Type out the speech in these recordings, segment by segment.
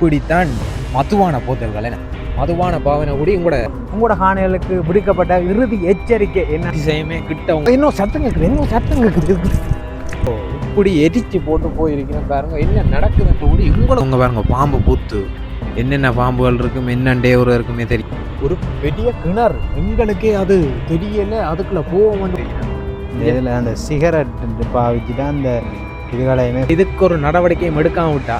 இப்படித்தான் மதுவான போத்தல்கள் என மதுவான பாவனை கூடி உங்களோட காணிகளுக்கு விடுக்கப்பட்ட இறுதி எச்சரிக்கை என்ன விஷயமே கிட்ட இன்னும் சத்தம் கேட்குது இப்படி எரிச்சு போட்டு போயிருக்கேன் பாருங்க என்ன நடக்குதுன்னு கூடி உங்க பாருங்க பாம்பு பூத்து என்னென்ன பாம்புகள் இருக்கும் என்னண்டே ஒரு இருக்குமே தெரியும் ஒரு பெரிய கிணறு எங்களுக்கே அது தெரியல அதுக்குள்ள போவோம் இதில் அந்த சிகரெட் பாவிச்சு தான் அந்த இதுகளையுமே இதுக்கு ஒரு நடவடிக்கையும் எடுக்காம விட்டா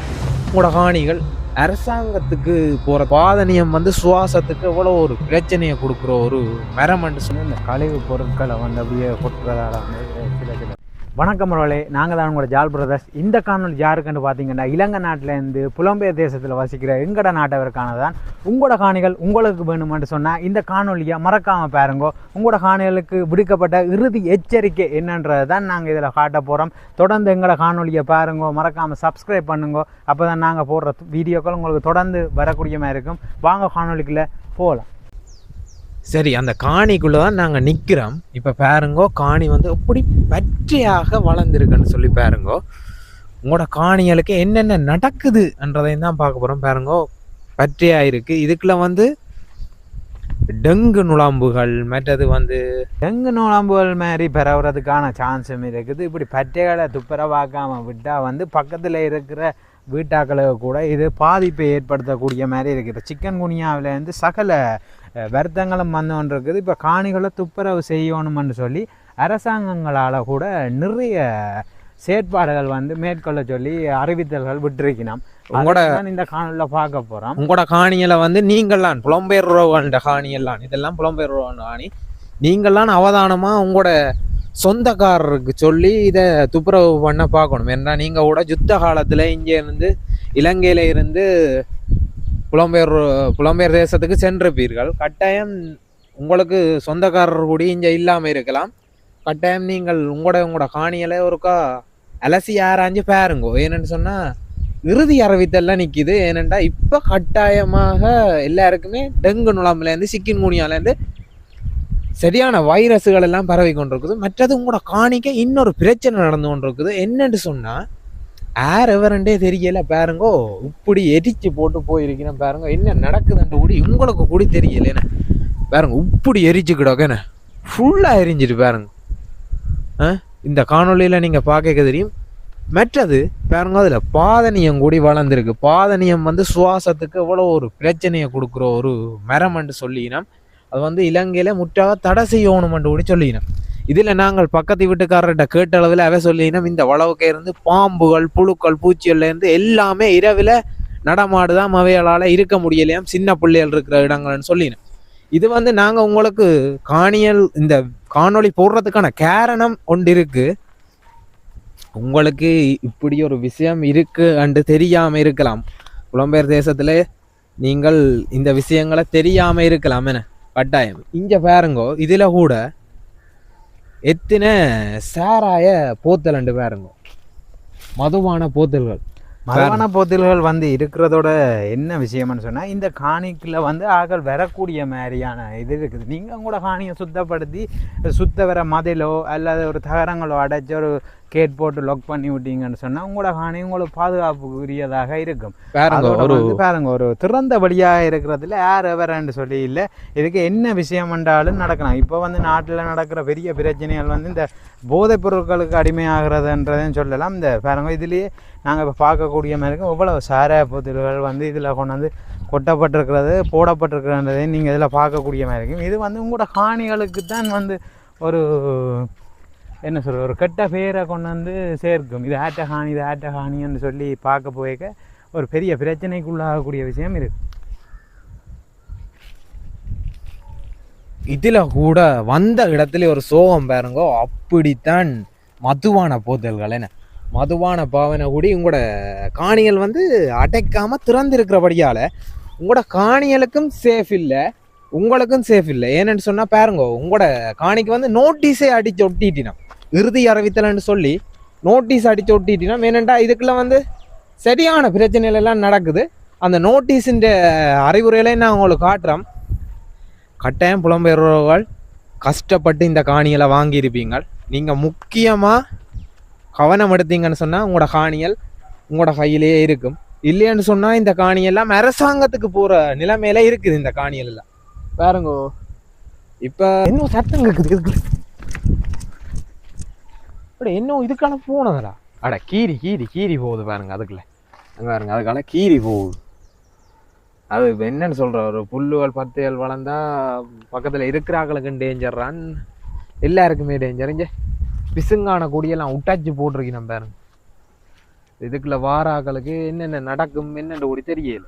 உங்களோட காணிகள் அரசாங்கத்துக்கு போற பாதனியம் சுவாசத்துக்கு எவ்வளோ ஒரு பிரச்சனையை கொடுக்குற ஒரு மரம்னு சொல்லி இந்த கழிவு பொருட்களை அப்படியே கொட்டுறதால சில வணக்கம் அவர்களே, நாங்கள் தான் உங்களோட ஜால் பிரதர்ஸ். இந்த காணொலி யாருக்குன்னு பார்த்தீங்கன்னா இலங்கை நாட்டிலேருந்து புலம்பெயர் தேசத்தில் வசிக்கிற எங்கட நாட்டவருக்கானதான். உங்களோட காணிகள் உங்களுக்கு வேணுமென்று சொன்னால் இந்த காணொலியை மறக்காமல் பாருங்கோ. உங்களோட காணிகளுக்கு விடுக்கப்பட்ட இறுதி எச்சரிக்கை என்னன்றது தான் நாங்கள் இதில் காட்ட போகிறோம். தொடர்ந்து எங்களோட காணொலியை பாருங்கோ, மறக்காமல் சப்ஸ்கிரைப் பண்ணுங்கோ. அப்போ தான் நாங்கள் போடுற வீடியோக்கள் உங்களுக்கு தொடர்ந்து வரக்கூடிய மாதிரி இருக்கும். வாங்க காணொலிக்குள்ளே போகலாம். சரி, அந்த காணிக்குள்ளே தான் நாங்கள் நிற்கிறோம். இப்போ பாருங்கோ, காணி எப்படி பச்சையாக வளர்ந்துருக்குன்னு சொல்லி பாருங்கோ. உங்களோட காணிகளுக்கு என்னென்ன நடக்குதுன்றதையும் தான் பார்க்க போகிறோம். பாருங்கோ, பச்சையாக இருக்குது. இதுக்குள்ள டெங்கு நுழாம்புகள் மற்றது டெங்கு நுழாம்புகள் மாதிரி பரவுறதுக்கான சான்ஸும் இருக்குது. இப்படி பச்சைகளை துப்புரவாக்காமல் விட்டால் பக்கத்தில் இருக்கிற வீட்டாக்களுக்கு கூட இது பாதிப்பை ஏற்படுத்தக்கூடிய மாதிரி இருக்குது. இப்போ சிக்கன் குனியாவிலேருந்து சகல வருத்தங்களும் வந்தோன்னு இருக்குது. இப்போ காணிகளை துப்புரவு செய்யணும்னு சொல்லி அரசாங்கங்களால் கூட நிறைய செயற்பாடுகள் மேற்கொள்ள சொல்லி அறிவித்தல்கள் விட்டுருக்கணும். உங்களோட இந்த காணியில் பார்க்க போகிறோம். உங்களோட காணிகளை நீங்கள்லாம் புலம்பெயர் உறவுகள காணியெல்லாம் இதெல்லாம் புலம்பெயர் உறவு காணி நீங்கள்லாம் அவதானமாக உங்களோட சொந்தக்காரருக்கு சொல்லி இதை துப்புரவு பண்ண பார்க்கணும். ஏன்னா நீங்கள் கூட யுத்த காலத்தில் இங்கே இலங்கையில் இருந்து புலம்பெயர் தேசத்துக்கு சென்றிருப்பீர்கள். கட்டாயம் உங்களுக்கு சொந்தக்காரர் கூடி இங்கே இல்லாமல் இருக்கலாம். கட்டாயம் நீங்கள் உங்களோட காணிகளை ஒருக்கா அலசி ஆராய்ஞ்சு பாருங்கோ. ஏன்னு சொன்னால் இறுதி அறிவித்தெல்லாம் நிற்கிது. ஏனென்றா இப்போ கட்டாயமாக எல்லாருக்குமே டெங்கு நுழாம்புலேருந்து சிக்கன் குனியாலேருந்து சரியான வைரஸுகள் எல்லாம் பரவி கொண்டிருக்குது. மற்றது உங்களோட காணிக்க இன்னொரு பிரச்சனை நடந்து கொண்டிருக்குது. என்னன்னு சொன்னால் யார் எவரண்டே தெரியல. பாருங்கோ, இப்படி எரிச்சு போட்டு போயிருக்கேன். பாருங்க என்ன நடக்குதுன்ட்டு கூடி உங்களுக்கு கூடி தெரியல. என்ன பாருங்க, இப்படி எரிச்சு கிடக்கேன்னு ஃபுல்லாக எரிஞ்சிட்டு பாருங்க. இந்த காணொலியில் நீங்கள் பார்க்க தெரியும். மற்றது பாருங்க, அதில் பாதனியம் கூடி வளர்ந்துருக்கு. பாதனியம் சுவாசத்துக்கு எவ்வளோ ஒரு பிரச்சனையை கொடுக்குற ஒரு மரம்னு சொல்லினோம். அது இலங்கையில முற்றாக தடை செய்யணும்னு கூட சொல்லினோம். இதில் நாங்கள் பக்கத்து வீட்டுக்காரர்கிட்ட கேட்ட அளவில் அவ சொல்லினோம், இந்த வளவுக்கே இருந்து பாம்புகள் புழுக்கள் பூச்சிகள்லேருந்து எல்லாமே இரவில் நடமாடுதான் அவைகளால் இருக்க முடியலையாம், சின்ன பிள்ளைகள் இருக்கிற இடங்கள்னு சொல்லினோம். இது நாங்கள் உங்களுக்கு காணியல் இந்த காணொளி போடுறதுக்கான காரணம் ஒன்று இருக்கு. உங்களுக்கு இப்படி ஒரு விஷயம் இருக்கு அன்று தெரியாமல் இருக்கலாம். புலம்பெயர் தேசத்தில் நீங்கள் இந்த விஷயங்களை தெரியாமல் இருக்கலாம். என்ன கட்டாயம் இங்கே பாருங்கோ, இதில் கூட எத்தனை சாராய போத்தல் பாருங்கோ, மதுவான போத்தல்கள். மதுவான போத்தல்கள் இருக்கிறதோட என்ன விஷயம்னு சொன்னால் இந்த காணிக்குள்ள ஆக்கள் வரக்கூடிய மாதிரியான இது இருக்குது. நீங்கள் கூட காணியை சுத்தப்படுத்தி சுத்த வர மதிலோ அல்லது ஒரு தகரங்களோ அடைச்சி ஒரு கேட் போட்டு லாக் பண்ணி விட்டீங்கன்னு சொன்னால் உங்களோட காணி உங்களுக்கு பாதுகாப்புக்குரியதாக இருக்கும். பாருங்க, ஒரு திறந்த வழியாக இருக்கிறதுல யார் எவரன்னு சொல்லி இல்லை. இதுக்கு என்ன விஷயம் என்றாலும் நடக்கலாம். இப்போ நாட்டில் நடக்கிற பெரிய பிரச்சனைகள் இந்த போதைப் பொருட்களுக்கு அடிமையாகிறதுன்றதையும் சொல்லலாம். இந்த பாருங்க, இதுலேயே நாங்கள் இப்போ பார்க்கக்கூடிய மாதிரி இருக்கும். எவ்வளோ சாராய போத்தல்கள் இதில் கொண்டு கொட்டப்பட்டிருக்கிறது போடப்பட்டிருக்கிறதையும் நீங்கள் இதில் பார்க்கக்கூடிய மாதிரி இருக்கும். இது உங்களோட காணிகளுக்கு தான் ஒரு என்ன சொல்ற ஒரு கெட்ட பேரை கொண்டு சேர்க்கும். இது ஆட்டஹானி இது ஆட்டஹானின்னு சொல்லி பார்க்க போய்க்க ஒரு பெரிய பிரச்சனைக்குள்ளாகக்கூடிய விஷயம் இருக்கு. இதில் கூட வந்த இடத்துல ஒரு சோகம் பாருங்கோ. அப்படித்தான் மதுவான போத்தல்கள் என்ன மதுவான பாவனை கூடி உங்களோட காணிகள் அடைக்காமல் திறந்திருக்கிறபடியால் உங்களோட காணிகளுக்கும் சேஃப் இல்லை, உங்களுக்கும் சேஃப் இல்லை. ஏன்னு சொன்னால் பாருங்கோ, உங்களோட காணிக்கு நோட்டீஸே அடித்து ஒட்டிட்டினா இறுதி அறிவித்தலன்னு சொல்லி நோட்டீஸ் அடித்து ஒட்டிட்டினா வேணுண்டா இதுக்குள்ள சரியான பிரச்சனைகள் எல்லாம் நடக்குது. அந்த நோட்டீஸின் அறிவுரையில நான் உங்களுக்கு காட்டுறேன். கட்டாயம் புலம்பெயர்வர்கள் கஷ்டப்பட்டு இந்த காணிகளை வாங்கியிருப்பீங்க. நீங்கள் முக்கியமாக கவனம் எடுத்தீங்கன்னு சொன்னால் உங்களோட காணிகள் உங்களோட கையிலேயே இருக்கும். இல்லைன்னு சொன்னா இந்த காணியெல்லாம் அரசாங்கத்துக்கு போற நிலைமையில இருக்குது இந்த காணிகள் எல்லாம் பாருங்கோ. இப்ப இன்னும் சத்தம் கேக்குது இன்னும் இதுக்கான போனதா அட கீரி கீரி கீரி போகுது பாருங்க. அதுக்குள்ள அங்க பாருங்க அதுக்கான கீரி போகுது. அது என்னன்னு சொல்ற ஒரு புல்லுகள் பத்துகள் வளர்ந்தா பக்கத்துல இருக்கிறாங்களுக்கு டேஞ்சர்றான், எல்லாருக்குமே டேஞ்சர். இங்க பிசுங்கான கொடியெல்லாம் உட்டாச்சு போட்டிருக்கு நம்ம பாருங்க. இதுக்குள்ள வாராக்களுக்கு என்னென்ன நடக்கும் என்னென்ன கூடி தெரியல,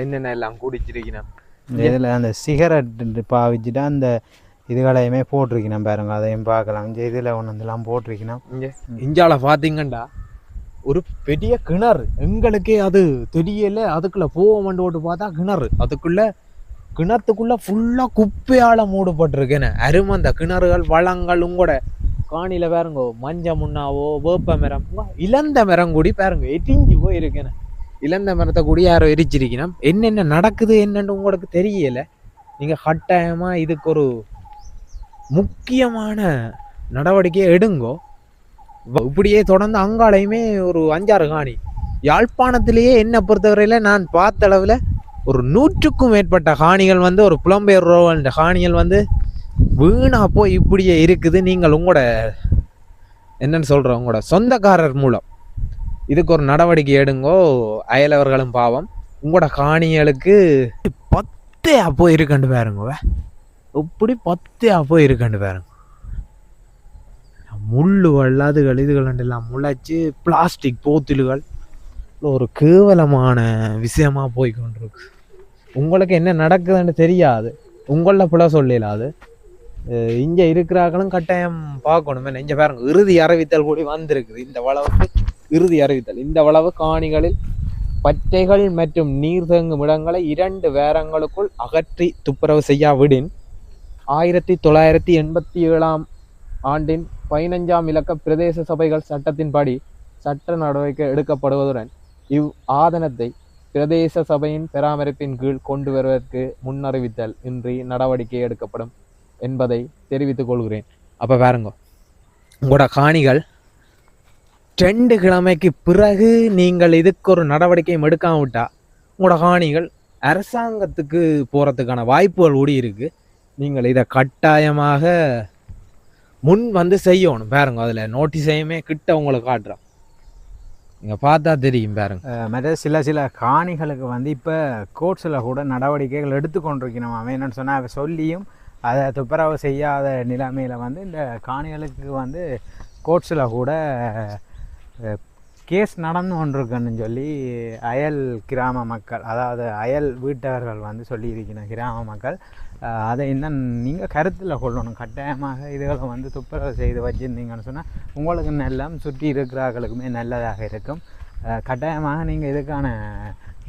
என்னென்ன எல்லாம் குடிச்சிருக்கணும். இதில் அந்த சிகரெட் பாவிச்சுட்டு அந்த இதுகளையுமே போட்டிருக்கணும் பாருங்க, அதையும் பார்க்கலாம். இந்த இதில் ஒன்று இதெல்லாம் போட்டிருக்கணும். இங்கே இஞ்சால பார்த்தீங்கண்டா ஒரு பெரிய கிணறு, எங்களுக்கே அது தெரியல. அதுக்குள்ள போவோம்னு ஓட்டு பார்த்தா கிணறு, அதுக்குள்ள கிணத்துக்குள்ள ஃபுல்லா குப்பையால மூடப்பட்டிருக்கேன்னு அருமை. அந்த கிணறுகள் வளங்கள் உங்களோட காணியில பாருங்க, மஞ்ச முன்னாவோ வேப்ப மரம் இழந்த மரம் கூடி பாருங்க எரிஞ்சு போயிருக்கேன்னு. இழந்த மரத்தை கூடி யாரோ எரிச்சிருக்கணும். என்னென்ன நடக்குது என்னன்னு உங்களுக்கு தெரியல. நீங்க கட்டாயமா இதுக்கு ஒரு முக்கியமான நடவடிக்கையை எடுங்கோ. இப்படியே தொடர்ந்து அங்காலையுமே ஒரு 5-6 காணி யாழ்ப்பாணத்திலேயே என்ன பொறுத்தவரையில நான் பார்த்த அளவுல ஒரு 100க்கும் மேற்பட்ட காணிகள் வந்து ஒரு புலம்பெயர் காணிகள் வந்து வீணா போய் இப்படியே இருக்குது. நீங்கள் உங்களோட என்னன்னு சொல்ற உங்களோட சொந்தக்காரர் மூலம் இதுக்கு ஒரு நடவடிக்கை எடுங்கோ. அயலவர்களும் பாவம், உங்களோட காணிகளுக்கு 10 போயிருக்கண்டு பாருங்க. இப்படி 10 போயிருக்கண்டு பாருங்க. முள்ளுகள் அதுகள் இதுகள் எல்லாம் முளைச்சு பிளாஸ்டிக் போத்தில்கள் ஒரு கேவலமான விஷயமா போய் கொண்டிருக்கு. உங்களுக்கு என்ன நடக்குதுன்னு தெரியாது, உங்கள பிள்ளை சொல்லலாது. இங்க இருக்கிறார்களும் கட்டாயம் பார்க்கணுமே. இங்க பாருங்க இறுதி அறிவித்தல் கூடி வந்திருக்குது. இந்த வளவுக்கு இறுதி அறிவித்தல், இந்த வளவு காணிகளில் பச்சைகள் மற்றும் நீர் தேங்கும் இடங்களை 2 வாரங்களுக்குள் அகற்றி துப்புரவு செய்யாவிடின் 1987 ஆண்டின் 15ஆம் இலக்க பிரதேச சபைகள் சட்டத்தின்படி சட்ட நடவடிக்கை எடுக்கப்படுவதுடன் இவ் ஆதனத்தை பிரதேச சபையின் பராமரிப்பின் கீழ் கொண்டு வருவதற்கு முன்னறிவித்தல் இன்றி நடவடிக்கை எடுக்கப்படும் என்பதை தெரிவித்துக் கொள்கிறேன். அப்ப பாருங்க, உங்களோட காணிகள் 2 கிழமைக்கு பிறகு நீங்கள் இதுக்கு ஒரு நடவடிக்கையும் எடுக்காம விட்டா உங்களோட காணிகள் அரசாங்கத்துக்கு போறதுக்கான வாய்ப்புகள் கூடி இருக்கு. நீங்கள் இதை கட்டாயமாக முன் வந்து செய்யணும். பாருங்க அதுல நோட்டீஸையுமே கிட்ட உங்களுக்கு காட்டுறோம், நீங்க பார்த்தா தெரியும் பாருங்க. மற்ற சில காணிகளுக்கு வந்து இப்போ கோர்ட்ஸில் கூட நடவடிக்கைகள் எடுத்துக்கொண்டிருக்கணும். அவன் என்னன்னு சொன்னால் அவன் சொல்லியும் அதை துப்புரவு செய்யாத நிலைமையில் வந்து இந்த காணிகளுக்கு வந்து கோர்ட்ஸில் கூட கேஸ் நடந்து கொண்டிருக்குன்னு சொல்லி அயல் கிராம மக்கள், அதாவது அயல் வீட்டவர்கள் வந்து சொல்லியிருக்கணும் கிராம மக்கள். அதை இன்னும் நீங்கள் கருத்தில் கொள்ளணும். கட்டாயமாக இதுகளை வந்து துப்புரவு செய்து வச்சுருந்தீங்கன்னு சொன்னால் உங்களுக்கு எல்லாம் சுற்றி இருக்கிறவர்களுக்குமே நல்லதாக இருக்கும். கட்டாயமாக நீங்கள் இதுக்கான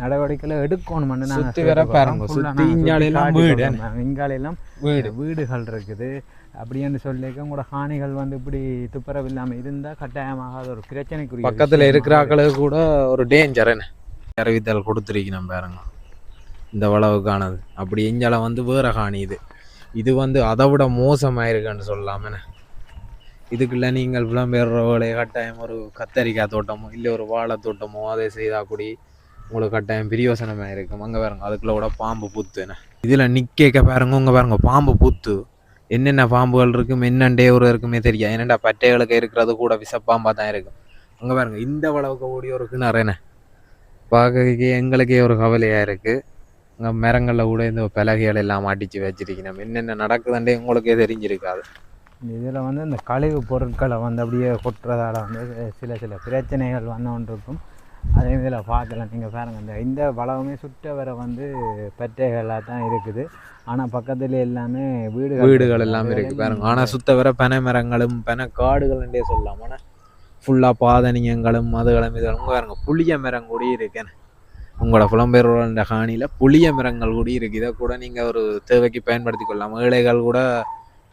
நடவடிக்கைகளை எடுக்கணும்னு இங்காலெல்லாம் வீடுகள் இருக்குது அப்படின்னு சொல்லிக்க உங்களோட காணிகள் வந்து இப்படி துப்புரவு இல்லாமல் இருந்தால் கட்டாயமாக அது ஒரு பிரச்சனைக்குரிய. பக்கத்தில் இருக்கிறாக்களுக்கு கூட ஒரு டேஞ்சர் என்ன அறிவித்தல் கொடுத்துருக்கணும் பாருங்க. இந்த வளவுக்கானது அப்படி எஞ்சால வந்து வேற காணி இது வந்து அதை விட மோசமாயிருக்குன்னு சொல்லலாமே. இதுக்குள்ள நீங்கள் புலம்பெயர்றவர்களே கட்டாயம் ஒரு கத்தரிக்காய் தோட்டமோ இல்லை ஒரு வாழை தோட்டமோ அதை செய்தா கூடி உங்களுக்கு கட்டாயம் பிரியோசனமாக இருக்கும். அங்கே பாருங்க அதுக்குள்ள கூட பாம்பு பூத்து என்ன இதில் நிற்க பாருங்க. உங்க பாருங்க பாம்பு பூத்து என்னென்ன பாம்புகள் இருக்கும் என்னண்டே ஒரு இருக்குமே தெரியாது. என்னென்ன பட்டைகளுக்கு இருக்கிறது கூட விஷப்பாம்பாக தான் இருக்கும். அங்கே பாருங்க இந்த வளவுக்கு கூடிய ஒரு கிணறு என்ன பார்க்க எங்களுக்கே ஒரு கவலையாக இருக்குது. அங்கே மரங்களில் கூட இந்த பலகைகள் எல்லாம் மாட்டிச்சு வச்சிருக்கணும். என்னென்ன நடக்குதுன்றே உங்களுக்கே தெரிஞ்சிருக்காது. இதில் வந்து இந்த கழிவு பொருட்களை வந்து அப்படியே கொட்டுறதால வந்து சில பிரச்சனைகள் வந்து ஒன்று இருக்கும். அதே இதில் பார்க்கலாம். நீங்கள் பாருங்கள் இந்த வளவுமே சுட்ட வர வந்து பற்றைகளாக தான் இருக்குது. ஆனால் பக்கத்தில் எல்லாமே வீடுகள் எல்லாமே இருக்குது பாருங்க. ஆனால் சுத்த வர பனை மரங்களும் பனை காடுகள்ன்றே சொல்லலாம். ஆனால் ஃபுல்லாக பாதனியங்களும் அதுகளும் இதுகளும் பாருங்க. புளிய மரம் கூட இருக்கேன் உங்களோட புலம்பெயர் காணியில் புளிய மரங்கள் கூட இருக்குது. இதை கூட நீங்கள் ஒரு தேவைக்கு பயன்படுத்தி கொள்ளலாம். ஏழைகள் கூட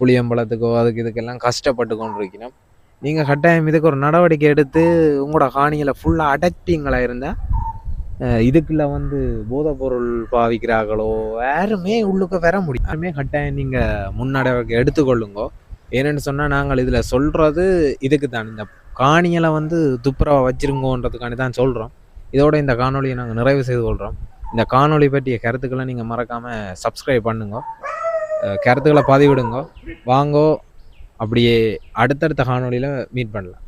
புளியம்பழத்துக்கோ அதுக்கு இதுக்கெல்லாம் கஷ்டப்பட்டு கொண்டிருக்கணும். நீங்கள் கட்டாயம் இதுக்கு ஒரு நடவடிக்கை எடுத்து உங்களோட காணிகளை ஃபுல்லாக அடைச்சிங்களா இருந்தால் இதுக்குள்ள வந்து போதைப்பொருள் பாவிக்கிறார்களோ யாருமே உள்ளுக்க வர முடியும். யாருமே கட்டாயம் நீங்கள் முன்னடவடிக்கை எடுத்துக்கொள்ளுங்கோ. ஏன்னு சொன்னால் நாங்கள் இதில் சொல்கிறது இதுக்கு தான், இந்த காணிகளை வந்து துப்புரவாக வச்சிருங்கோன்றதுக்காண்டி தான் சொல்கிறோம். இதோட இந்த காணொலியை நாங்கள் நிறைவு செய்து கொள்கிறோம். இந்த காணொளி பற்றிய கருத்துக்களை நீங்கள் மறக்காமல் சப்ஸ்கிரைப் பண்ணுங்க, கருத்துக்களை பதிவிடுங்க. வாங்கோ, அப்படியே அடுத்தடுத்த காணொலியில் மீட் பண்ணலாம்.